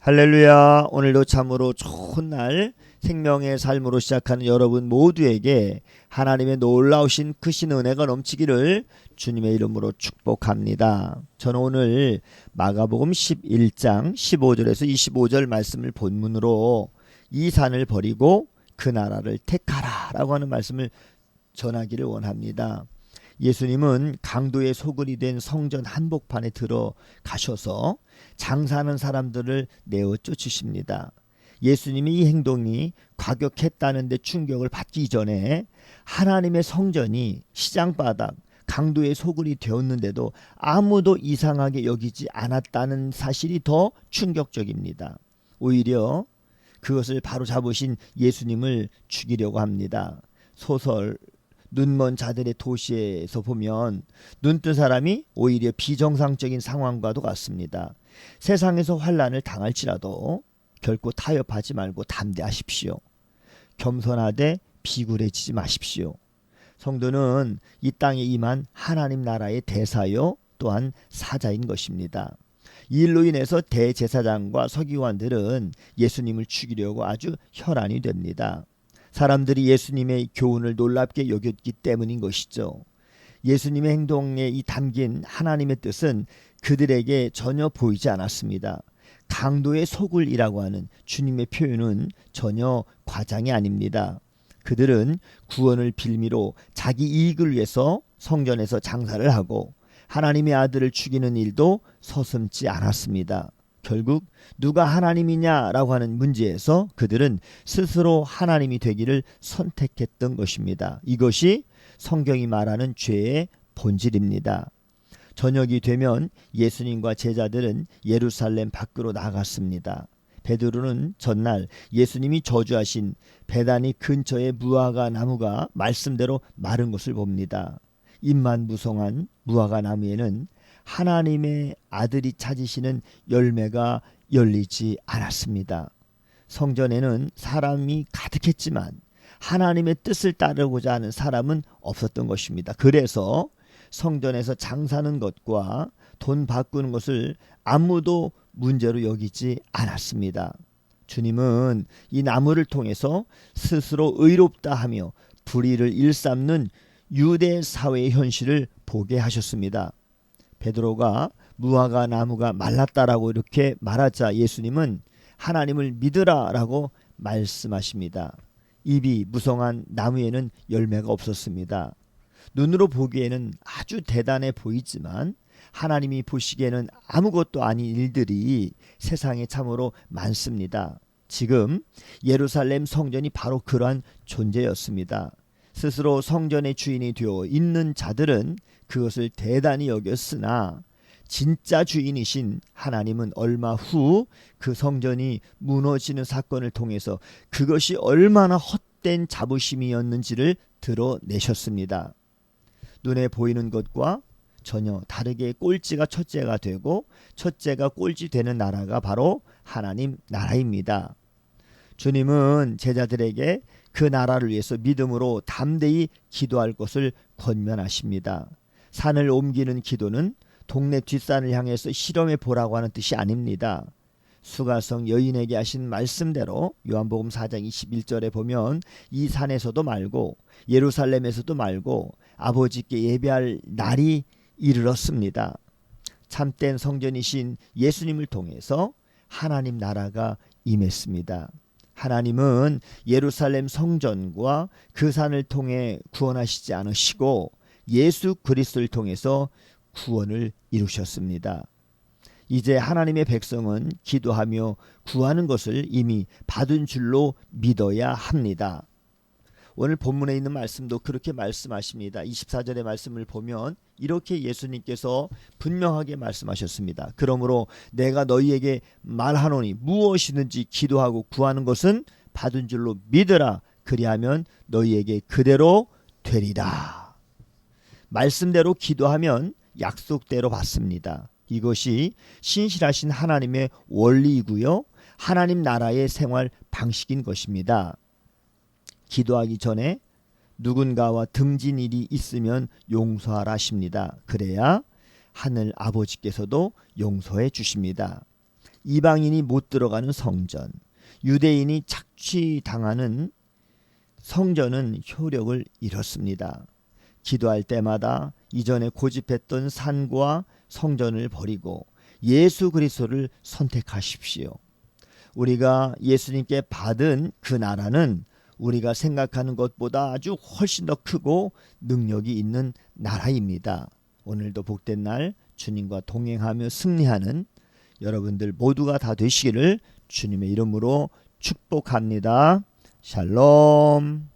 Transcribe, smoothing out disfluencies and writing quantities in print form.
할렐루야. 오늘도 참으로 좋은 날 생명의 삶으로 시작하는 여러분 모두에게 하나님의 놀라우신 크신 은혜가 넘치기를 주님의 이름으로 축복합니다. 저는 오늘 마가복음 11장 15절에서 25절 말씀을 본문으로 이 산을 버리고 그 나라를 택하라 라고 하는 말씀을 전하기를 원합니다. 예수님은 강도의 소굴이 된 성전 한복판에 들어가셔서 장사하는 사람들을 내어 쫓으십니다. 예수님이 이 행동이 과격했다는 데 충격을 받기 전에 하나님의 성전이 시장바닥 강도의 소굴이 되었는데도 아무도 이상하게 여기지 않았다는 사실이 더 충격적입니다. 오히려 그것을 바로잡으신 예수님을 죽이려고 합니다. 소설 눈먼 자들의 도시에서 보면 눈뜬 사람이 오히려 비정상적인 상황과도 같습니다. 세상에서 환난을 당할지라도 결코 타협하지 말고 담대하십시오. 겸손하되 비굴해지지 마십시오. 성도는 이 땅에 임한 하나님 나라의 대사요 또한 사자인 것입니다. 이 일로 인해서 대제사장과 서기관들은 예수님을 죽이려고 아주 혈안이 됩니다. 사람들이 예수님의 교훈을 놀랍게 여겼기 때문인 것이죠. 예수님의 행동에 이 담긴 하나님의 뜻은 그들에게 전혀 보이지 않았습니다. 강도의 소굴이라고 하는 주님의 표현은 전혀 과장이 아닙니다. 그들은 구원을 빌미로 자기 이익을 위해서 성전에서 장사를 하고 하나님의 아들을 죽이는 일도 서슴지 않았습니다. 결국 누가 하나님이냐라고 하는 문제에서 그들은 스스로 하나님이 되기를 선택했던 것입니다. 이것이 성경이 말하는 죄의 본질입니다. 저녁이 되면 예수님과 제자들은 예루살렘 밖으로 나갔습니다. 베드로는 전날 예수님이 저주하신 베다니 근처의 무화과 나무가 말씀대로 마른 것을 봅니다. 잎만 무성한 무화과 나무에는 하나님의 아들이 찾으시는 열매가 열리지 않았습니다. 성전에는 사람이 가득했지만 하나님의 뜻을 따르고자 하는 사람은 없었던 것입니다. 그래서 성전에서 장사하는 것과 돈 바꾸는 것을 아무도 문제로 여기지 않았습니다. 주님은 이 나무를 통해서 스스로 의롭다 하며 불의를 일삼는 유대 사회의 현실을 보게 하셨습니다. 베드로가 무화과 나무가 말랐다라고 이렇게 말하자 예수님은 하나님을 믿으라라고 말씀하십니다. 잎이 무성한 나무에는 열매가 없었습니다. 눈으로 보기에는 아주 대단해 보이지만 하나님이 보시기에는 아무것도 아닌 일들이 세상에 참으로 많습니다. 지금 예루살렘 성전이 바로 그러한 존재였습니다. 스스로 성전의 주인이 되어 있는 자들은 그것을 대단히 여겼으나 진짜 주인이신 하나님은 얼마 후 그 성전이 무너지는 사건을 통해서 그것이 얼마나 헛된 자부심이었는지를 드러내셨습니다. 눈에 보이는 것과 전혀 다르게 꼴찌가 첫째가 되고 첫째가 꼴찌 되는 나라가 바로 하나님 나라입니다. 주님은 제자들에게 그 나라를 위해서 믿음으로 담대히 기도할 것을 권면하십니다. 산을 옮기는 기도는 동네 뒷산을 향해서 실험해 보라고 하는 뜻이 아닙니다. 수가성 여인에게 하신 말씀대로 요한복음 4장 21절에 보면 이 산에서도 말고 예루살렘에서도 말고 아버지께 예배할 날이 이르렀습니다. 참된 성전이신 예수님을 통해서 하나님 나라가 임했습니다. 하나님은 예루살렘 성전과 그 산을 통해 구원하시지 않으시고 예수 그리스도를 통해서 구원을 이루셨습니다. 이제 하나님의 백성은 기도하며 구하는 것을 이미 받은 줄로 믿어야 합니다. 오늘 본문에 있는 말씀도 그렇게 말씀하십니다. 24절의 말씀을 보면 이렇게 예수님께서 분명하게 말씀하셨습니다. 그러므로 내가 너희에게 말하노니 무엇이든지 기도하고 구하는 것은 받은 줄로 믿으라. 그리하면 너희에게 그대로 되리라. 말씀대로 기도하면 약속대로 받습니다. 이것이 신실하신 하나님의 원리이고요. 하나님 나라의 생활 방식인 것입니다. 기도하기 전에 누군가와 등진 일이 있으면 용서하라 하십니다. 그래야 하늘 아버지께서도 용서해 주십니다. 이방인이 못 들어가는 성전, 유대인이 착취당하는 성전은 효력을 잃었습니다. 기도할 때마다 이전에 고집했던 산과 성전을 버리고 예수 그리스도를 선택하십시오. 우리가 예수님께 받은 그 나라는 우리가 생각하는 것보다 아주 훨씬 더 크고 능력이 있는 나라입니다. 오늘도 복된 날 주님과 동행하며 승리하는 여러분들 모두가 다 되시기를 주님의 이름으로 축복합니다. 샬롬.